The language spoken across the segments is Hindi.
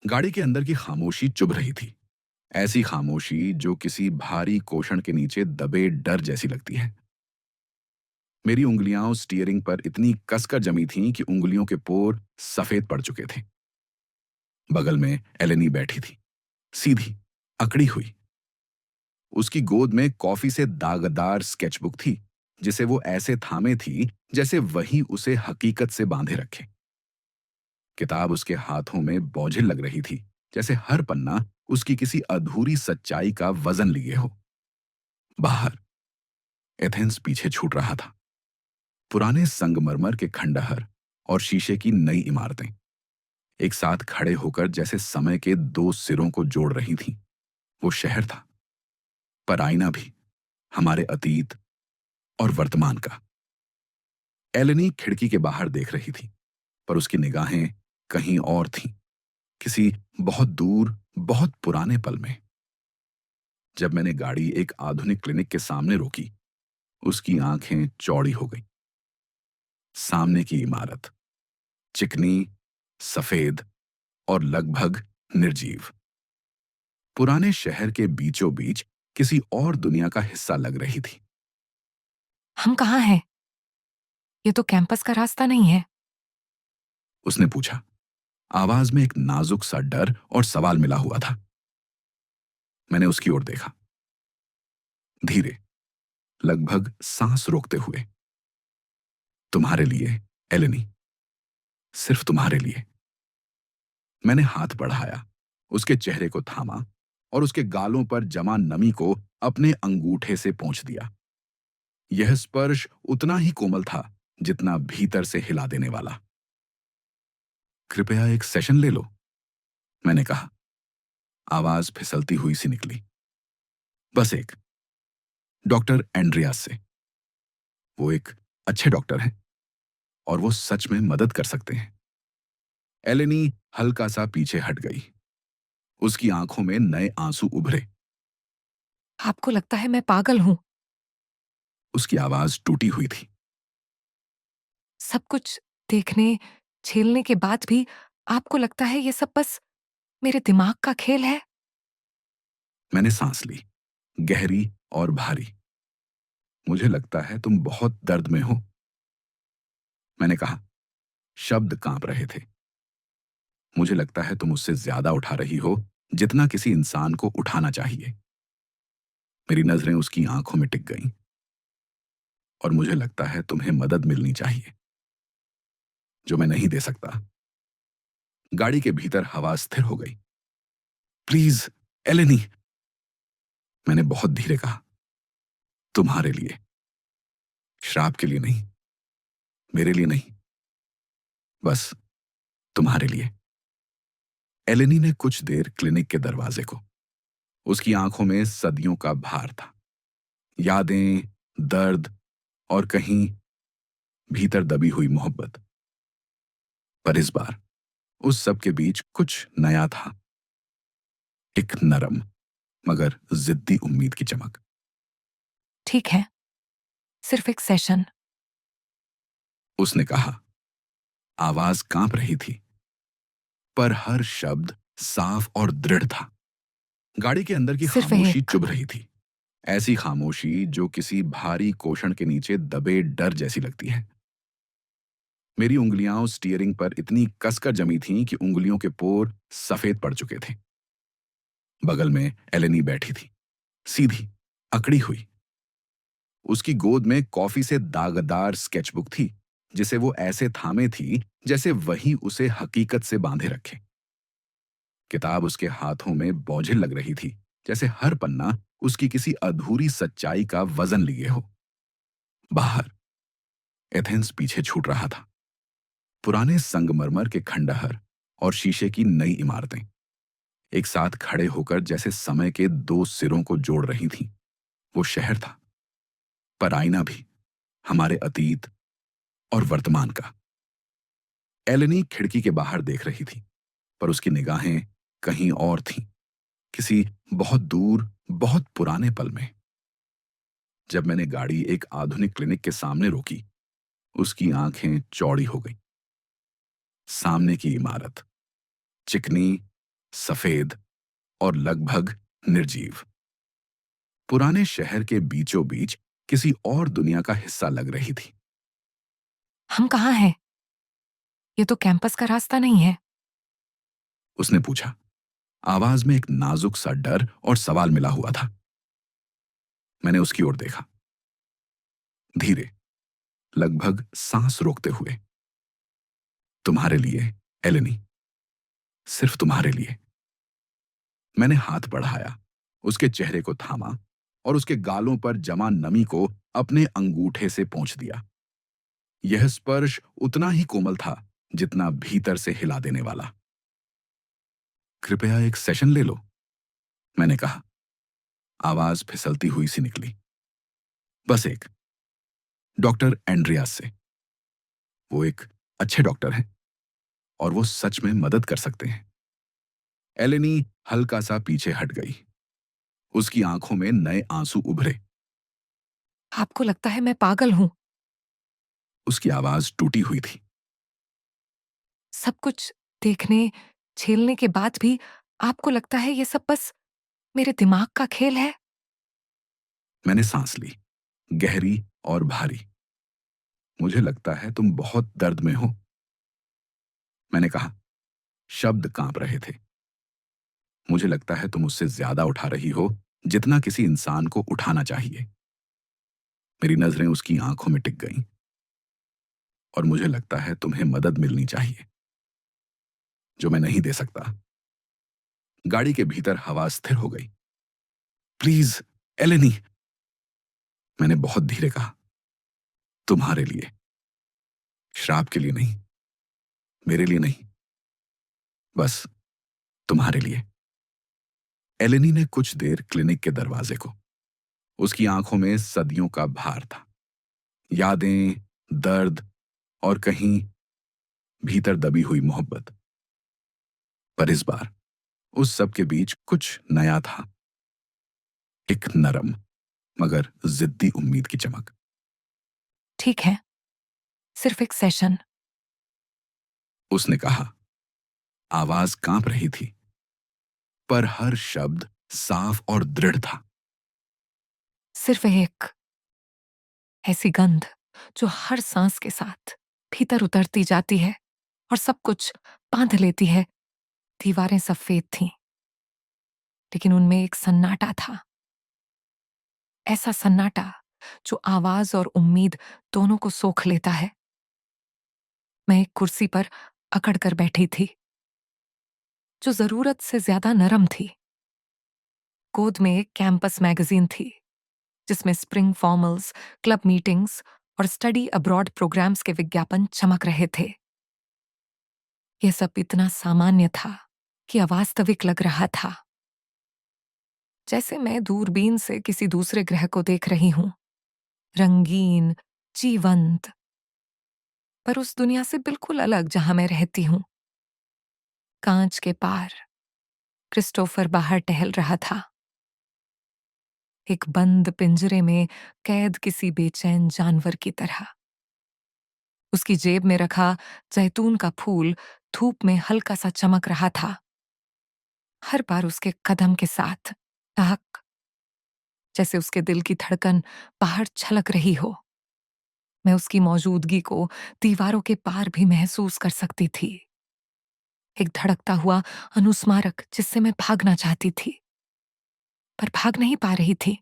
गाड़ी के अंदर की खामोशी चुभ रही थी। ऐसी खामोशी जो किसी भारी कोषण के नीचे दबे डर जैसी लगती है। मेरी उंगलियां उस स्टीयरिंग पर इतनी कसकर जमी थीं कि उंगलियों के पोर सफेद पड़ चुके थे। बगल में एलेनी बैठी थी, सीधी, अकड़ी हुई। उसकी गोद में कॉफी से दागदार स्केचबुक थी, जिसे वो ऐसे थामे थी जैसे वही उसे हकीकत से बांधे रखे। किताब उसके हाथों में बोझिल लग रही थी, जैसे हर पन्ना उसकी किसी अधूरी सच्चाई का वजन लिए हो। बाहर एथेंस पीछे छूट रहा था। पुराने संगमरमर के खंडहर और शीशे की नई इमारतें एक साथ खड़े होकर जैसे समय के दो सिरों को जोड़ रही थीं। वो शहर था, पर आईना भी, हमारे अतीत और वर्तमान का। एलेनी खिड़की के बाहर देख रही थी, पर उसकी निगाहें कहीं और थीं, किसी बहुत दूर, बहुत पुराने पल में। जब मैंने गाड़ी एक आधुनिक क्लिनिक के सामने रोकी, उसकी आंखें चौड़ी हो गईं। सामने की इमारत चिकनी, सफेद और लगभग निर्जीव, पुराने शहर के बीचों बीच किसी और दुनिया का हिस्सा लग रही थी। हम कहाँ हैं? ये तो कैंपस का रास्ता नहीं है। उसने पूछा। आवाज में एक नाजुक सा डर और सवाल मिला हुआ था। मैंने उसकी ओर देखा, धीरे, लगभग सांस रोकते हुए। तुम्हारे लिए, एलेनी, सिर्फ तुम्हारे लिए। मैंने हाथ बढ़ाया, उसके चेहरे को थामा और उसके गालों पर जमा नमी को अपने अंगूठे से पोंछ दिया। यह स्पर्श उतना ही कोमल था जितना भीतर से हिला देने वाला। कृपया एक सेशन ले लो, मैंने कहा। आवाज फिसलती हुई सी निकली। बस एक। डॉक्टर एंड्रियास से। वो एक अच्छे डॉक्टर हैं और वो सच में मदद कर सकते हैं। एलेनी हल्का सा पीछे हट गई। उसकी आंखों में नए आंसू उभरे। आपको लगता है मैं पागल हूँ? उसकी आवाज टूटी हुई थी। सब कुछ देखने, झेलने के बाद भी आपको लगता है ये सब बस मेरे दिमाग का खेल है? मैंने सांस ली, गहरी और भारी। मुझे लगता है तुम बहुत दर्द में हो, मैंने कहा। शब्द कांप रहे थे। मुझे लगता है तुम उससे ज्यादा उठा रही हो जितना किसी इंसान को उठाना चाहिए। मेरी नजरें उसकी आंखों में टिक गईं। और मुझे लगता है तुम्हें मदद मिलनी चाहिए, जो मैं नहीं दे सकता। गाड़ी के भीतर हवा स्थिर हो गई। प्लीज, एलेनी, मैंने बहुत धीरे कहा। तुम्हारे लिए, श्राप के लिए नहीं, मेरे लिए नहीं, बस तुम्हारे लिए। एलेनी ने कुछ देर क्लिनिक के दरवाजे को। उसकी आंखों में सदियों का भार था, यादें, दर्द और कहीं भीतर दबी हुई मोहब्बत। पर इस बार उस सब के बीच कुछ नया था। एक नरम मगर जिद्दी उम्मीद की चमक। ठीक है, सिर्फ एक सेशन। उसने कहा। आवाज कांप रही थी, पर हर शब्द साफ और दृढ़ था। गाड़ी के अंदर की सिर्फ खामोशी एक। चुभ रही थी। ऐसी खामोशी जो किसी भारी कोषण के नीचे दबे डर जैसी लगती है। मेरी उंगलियां उस स्टीयरिंग पर इतनी कसकर जमी थीं कि उंगलियों के पोर सफेद पड़ चुके थे। बगल में एलेनी बैठी थी, सीधी, अकड़ी हुई। उसकी गोद में कॉफी से दागदार स्केचबुक थी, जिसे वो ऐसे थामे थी जैसे वही उसे हकीकत से बांधे रखे। किताब उसके हाथों में बोझिल लग रही थी, जैसे हर पन्ना उसकी किसी अधूरी सच्चाई का वजन लिए हो। बाहर एथेंस पीछे छूट रहा था। पुराने संगमरमर के खंडहर और शीशे की नई इमारतें एक साथ खड़े होकर जैसे समय के दो सिरों को जोड़ रही थीं। वो शहर था, पर आईना भी, हमारे अतीत और वर्तमान का। एलेनी खिड़की के बाहर देख रही थी, पर उसकी निगाहें कहीं और थीं, किसी बहुत दूर, बहुत पुराने पल में। जब मैंने गाड़ी एक आधुनिक क्लिनिक के सामने रोकी, उसकी आंखें चौड़ी हो गईं। सामने की इमारत चिकनी, सफेद और लगभग निर्जीव। पुराने शहर के बीचों बीच किसी और दुनिया का हिस्सा लग रही थी। हम कहाँ हैं? ये तो कैंपस का रास्ता नहीं है। उसने पूछा। आवाज में एक नाजुक सा डर और सवाल मिला हुआ था। मैंने उसकी ओर देखा। धीरे, लगभग सांस रोकते हुए। तुम्हारे लिए, एलेनी, सिर्फ तुम्हारे लिए। मैंने हाथ बढ़ाया, उसके चेहरे को थामा और उसके गालों पर जमा नमी को अपने अंगूठे से पोंछ दिया। यह स्पर्श उतना ही कोमल था जितना भीतर से हिला देने वाला। कृपया एक सेशन ले लो, मैंने कहा। आवाज फिसलती हुई सी निकली। बस एक। डॉक्टर एंड्रियास से। वो एक अच्छे डॉक्टर हैं और वो सच में मदद कर सकते हैं। एलेनी हल्का सा पीछे हट गई। उसकी आंखों में नए आंसू उभरे। आपको लगता है मैं पागल हूं? उसकी आवाज टूटी हुई थी। सब कुछ देखने, झेलने के बाद भी आपको लगता है ये सब बस मेरे दिमाग का खेल है? मैंने सांस ली, गहरी और भारी। मुझे लगता है तुम बहुत दर्द में हो, मैंने कहा। शब्द कांप रहे थे। मुझे लगता है तुम उससे ज्यादा उठा रही हो जितना किसी इंसान को उठाना चाहिए। मेरी नजरें उसकी आंखों में टिक गईं। और मुझे लगता है तुम्हें मदद मिलनी चाहिए, जो मैं नहीं दे सकता। गाड़ी के भीतर हवा स्थिर हो गई। प्लीज, एलेनी, मैंने बहुत धीरे कहा। तुम्हारे लिए, श्राप के लिए नहीं, मेरे लिए नहीं, बस तुम्हारे लिए। एलेनी ने कुछ देर क्लिनिक के दरवाजे को। उसकी आंखों में सदियों का भार था। यादें, दर्द और कहीं भीतर दबी हुई मोहब्बत। पर इस बार उस सब के बीच कुछ नया था। एक नरम मगर जिद्दी उम्मीद की चमक। ठीक है, सिर्फ एक सेशन। उसने कहा। आवाज कांप रही थी, पर हर शब्द साफ और दृढ़ था। सिर्फ एक ऐसी गंध जो हर सांस के साथ भीतर उतरती जाती है और सब कुछ बांध लेती है। दीवारें सफेद थीं, लेकिन उनमें एक सन्नाटा था। ऐसा सन्नाटा जो आवाज और उम्मीद दोनों को सोख लेता है। मैं एक कुर्सी पर अकड़ कर बैठी थी, जो जरूरत से ज्यादा नरम थी। गोद में एक कैंपस मैगजीन थी, जिसमें स्प्रिंग फॉर्मल्स, क्लब मीटिंग्स और स्टडी अब्रॉड प्रोग्राम्स के विज्ञापन चमक रहे थे। यह सब इतना सामान्य था कि अवास्तविक लग रहा था, जैसे मैं दूरबीन से किसी दूसरे ग्रह को देख रही हूं, रंगीन, जीवंत, पर उस दुनिया से बिल्कुल अलग जहां मैं रहती हूं। कांच के पार क्रिस्टोफर बाहर टहल रहा था, एक बंद पिंजरे में कैद किसी बेचैन जानवर की तरह। उसकी जेब में रखा जैतून का फूल धूप में हल्का सा चमक रहा था। हर बार उसके कदम के साथ टहक, जैसे उसके दिल की धड़कन बाहर छलक रही हो। मैं उसकी मौजूदगी को दीवारों के पार भी महसूस कर सकती थी। एक धड़कता हुआ अनुस्मारक जिससे मैं भागना चाहती थी, पर भाग नहीं पा रही थी।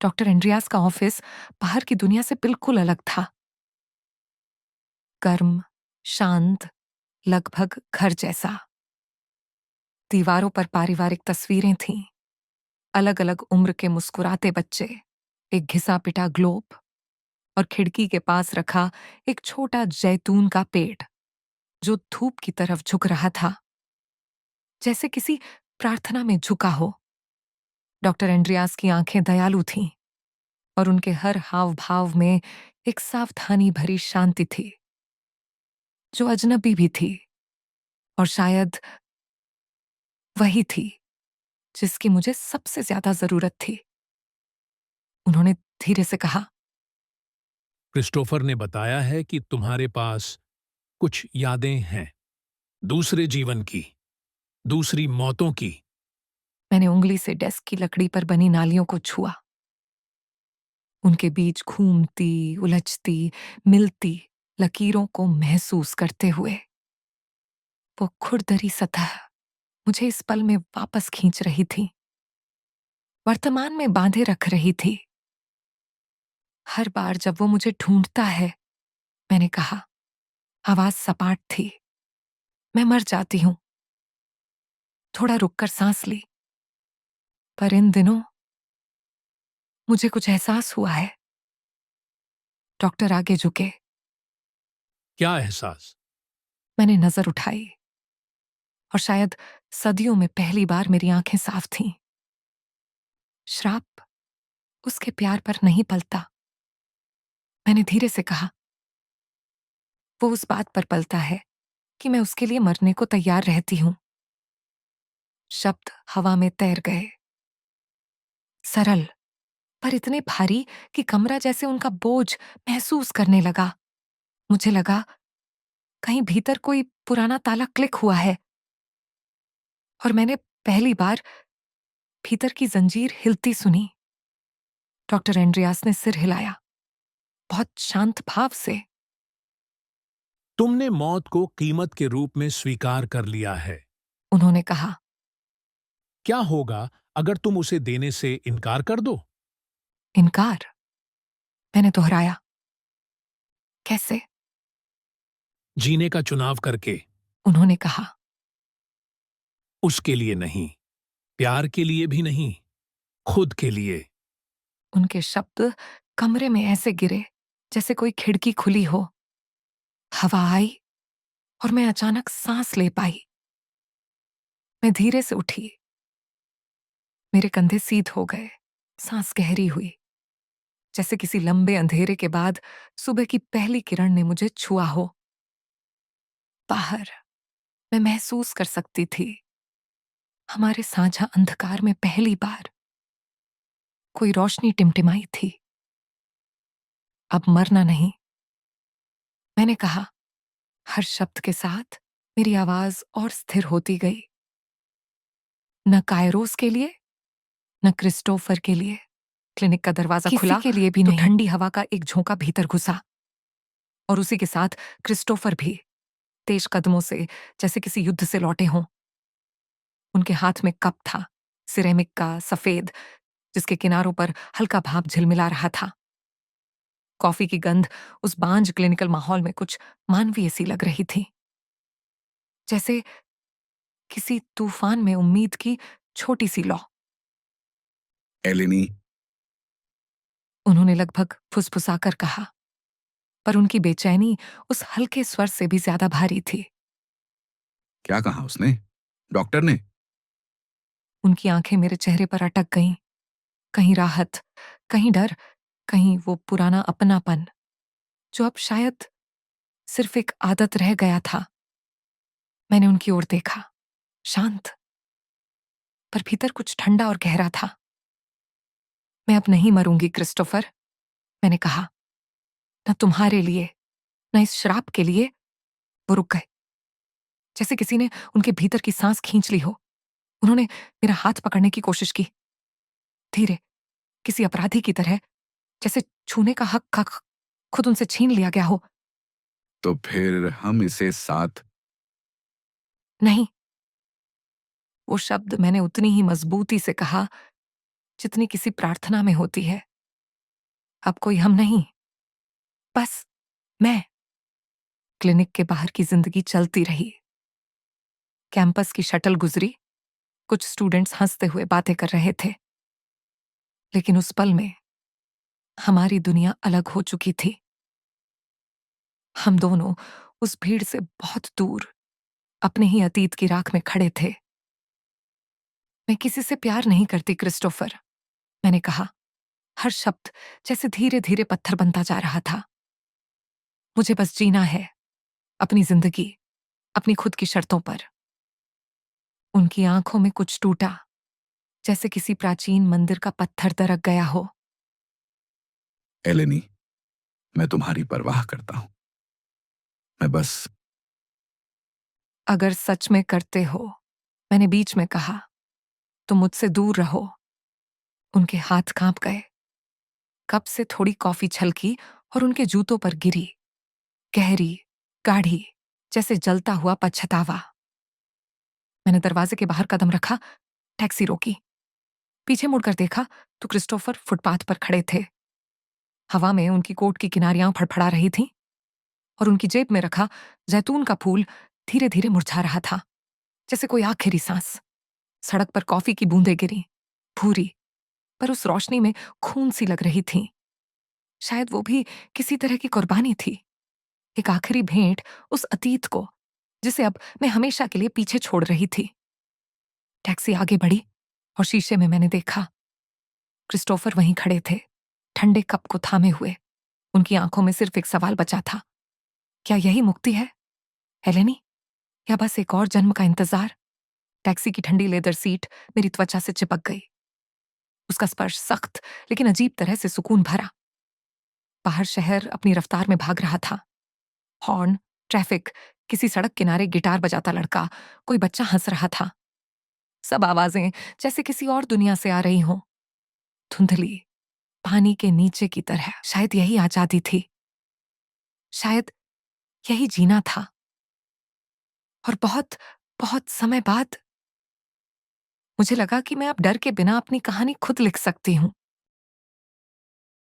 डॉक्टर एंड्रियास का ऑफिस बाहर की दुनिया से बिल्कुल अलग था। गर्म, शांत, लगभग घर जैसा। दीवारों पर पारिवारिक तस्वीरें थीं, अलग अलग उम्र के मुस्कुराते बच्चे, एक घिसा पिटा ग्लोब और खिड़की के पास रखा एक छोटा जैतून का पेड़ जो धूप की तरफ झुक रहा था, जैसे किसी प्रार्थना में झुका हो। डॉक्टर एंड्रियास की आंखें दयालु थीं और उनके हर हाव भाव में एक सावधानी भरी शांति थी, जो अजनबी भी थी और शायद वही थी जिसकी मुझे सबसे ज्यादा जरूरत थी। उन्होंने धीरे से कहा, क्रिस्टोफर ने बताया है कि तुम्हारे पास कुछ यादें हैं, दूसरे जीवन की। दूसरी मौतों की। मैंने उंगली से डेस्क की लकड़ी पर बनी नालियों को छुआ, उनके बीच घूमती, उलझती, मिलती लकीरों को महसूस करते हुए। वो खुरदरी सतह मुझे इस पल में वापस खींच रही थी, वर्तमान में बांधे रख रही थी। हर बार जब वो मुझे ढूंढता है, मैंने कहा, आवाज सपाट थी, मैं मर जाती हूं। थोड़ा रुककर सांस ली, पर इन दिनों मुझे कुछ एहसास हुआ है। डॉक्टर आगे झुके। क्या एहसास? मैंने नजर उठाई और शायद सदियों में पहली बार मेरी आंखें साफ थीं। श्राप उसके प्यार पर नहीं पलता, मैंने धीरे से कहा। वो उस बात पर पलता है कि मैं उसके लिए मरने को तैयार रहती हूं। शब्द हवा में तैर गए, सरल पर इतने भारी कि कमरा जैसे उनका बोझ महसूस करने लगा। मुझे लगा कहीं भीतर कोई पुराना ताला क्लिक हुआ है, और मैंने पहली बार भीतर की जंजीर हिलती सुनी। डॉक्टर एंड्रियास ने सिर हिलाया, बहुत शांत भाव से। तुमने मौत को कीमत के रूप में स्वीकार कर लिया है। उन्होंने कहा। क्या होगा अगर तुम उसे देने से इनकार कर दो? इनकार? मैंने दोहराया। कैसे? जीने का चुनाव करके। उन्होंने कहा। उसके लिए नहीं, प्यार के लिए भी नहीं, खुद के लिए। उनके शब्द कमरे में ऐसे गिरे जैसे कोई खिड़की खुली हो। हवा आई और मैं अचानक सांस ले पाई। मैं धीरे से उठी, मेरे कंधे सीध हो गए, सांस गहरी हुई, जैसे किसी लंबे अंधेरे के बाद सुबह की पहली किरण ने मुझे छुआ हो। बाहर मैं महसूस कर सकती थी, हमारे साझा अंधकार में पहली बार कोई रोशनी टिमटिमाई थी। अब मरना नहीं, मैंने कहा। हर शब्द के साथ मेरी आवाज और स्थिर होती गई। न कायरोस के लिए, न क्रिस्टोफर के लिए। क्लिनिक का दरवाजा किसी खुला के लिए भी तो नहीं। ठंडी हवा का एक झोंका भीतर घुसा, और उसी के साथ क्रिस्टोफर भी, तेज कदमों से, जैसे किसी युद्ध से लौटे हों। उनके हाथ में कप था, सिरेमिक का, सफेद, जिसके किनारों पर हल्का भाप झिलमिला रहा था। कॉफी की गंध उस बांझ क्लिनिकल माहौल में कुछ मानवीय सी लग रही थी, जैसे किसी तूफान में उम्मीद की छोटी सी लौ। एलेनी, उन्होंने लगभग फुसफुसाकर कहा, पर उनकी बेचैनी उस हल्के स्वर से भी ज्यादा भारी थी। क्या कहा उसने? डॉक्टर ने? उनकी आंखें मेरे चेहरे पर अटक गईं, कहीं राहत, कहीं डर, कहीं वो पुराना अपनापन जो अब शायद सिर्फ एक आदत रह गया था। मैंने उनकी ओर देखा, शांत, पर भीतर कुछ ठंडा और गहरा था। मैं अब नहीं मरूंगी क्रिस्टोफर, मैंने कहा। न तुम्हारे लिए, न इस श्राप के लिए। वो रुक गए, जैसे किसी ने उनके भीतर की सांस खींच ली हो। उन्होंने मेरा हाथ पकड़ने की कोशिश की, धीरे, किसी अपराधी की तरह, जैसे छूने का हक खुद उनसे छीन लिया गया हो। तो फिर हम इसे साथ? नहीं, वो शब्द मैंने उतनी ही मजबूती से कहा जितनी किसी प्रार्थना में होती है। अब कोई हम नहीं, बस मैं। क्लिनिक के बाहर की जिंदगी चलती रही। कैंपस की शटल गुजरी, कुछ स्टूडेंट्स हंसते हुए बातें कर रहे थे, लेकिन उस पल में हमारी दुनिया अलग हो चुकी थी। हम दोनों उस भीड़ से बहुत दूर, अपने ही अतीत की राख में खड़े थे। मैं किसी से प्यार नहीं करती क्रिस्टोफर, मैंने कहा, हर शब्द जैसे धीरे धीरे पत्थर बनता जा रहा था। मुझे बस जीना है, अपनी जिंदगी, अपनी खुद की शर्तों पर। उनकी आंखों में कुछ टूटा, जैसे किसी प्राचीन मंदिर का पत्थर दरक गया हो। एलेनी, मैं तुम्हारी परवाह करता हूं। मैं बस अगर सच में करते हो मैंने बीच में कहा, तुम मुझसे दूर रहो। उनके हाथ कांप गए। कप से थोड़ी कॉफी छलकी और उनके जूतों पर गिरी, गहरी, गाढ़ी, जैसे जलता हुआ पछतावा। मैंने दरवाजे के बाहर कदम रखा, टैक्सी रोकी। पीछे मुड़कर देखा तो क्रिस्टोफर फुटपाथ पर खड़े थे। हवा में उनकी कोट की किनारियां फड़फड़ा रही थीं और उनकी जेब में रखा जैतून का फूल धीरे धीरे मुरझा रहा था, जैसे कोई आखिरी सांस। सड़क पर कॉफी की बूंदें गिरी, भूरी, पर उस रोशनी में खून सी लग रही थी। शायद वो भी किसी तरह की कुर्बानी थी, एक आखिरी भेंट उस अतीत को जिसे अब मैं हमेशा के लिए पीछे छोड़ रही थी। टैक्सी आगे बढ़ी और शीशे में मैंने देखा क्रिस्टोफर वहीं खड़े थे, ठंडे कप को थामे हुए। उनकी आंखों में सिर्फ एक सवाल बचा था, क्या यही मुक्ति है, हेलेनी, या बस एक और जन्म का इंतजार? टैक्सी की ठंडी लेदर सीट मेरी त्वचा से चिपक गई। उसका स्पर्श सख्त लेकिन अजीब तरह से सुकून भरा। बाहर शहर अपनी रफ्तार में भाग रहा था। हॉर्न, ट्रैफिक, किसी सड़क किनारे गिटार बजाता लड़का, कोई बच्चा हंस रहा था। सब आवाजें जैसे किसी और दुनिया से आ रही हों, धुंधली, पानी के नीचे की तरह। शायद यही आजादी थी, शायद यही जीना था। और बहुत बहुत समय बाद मुझे लगा कि मैं अब डर के बिना अपनी कहानी खुद लिख सकती हूं।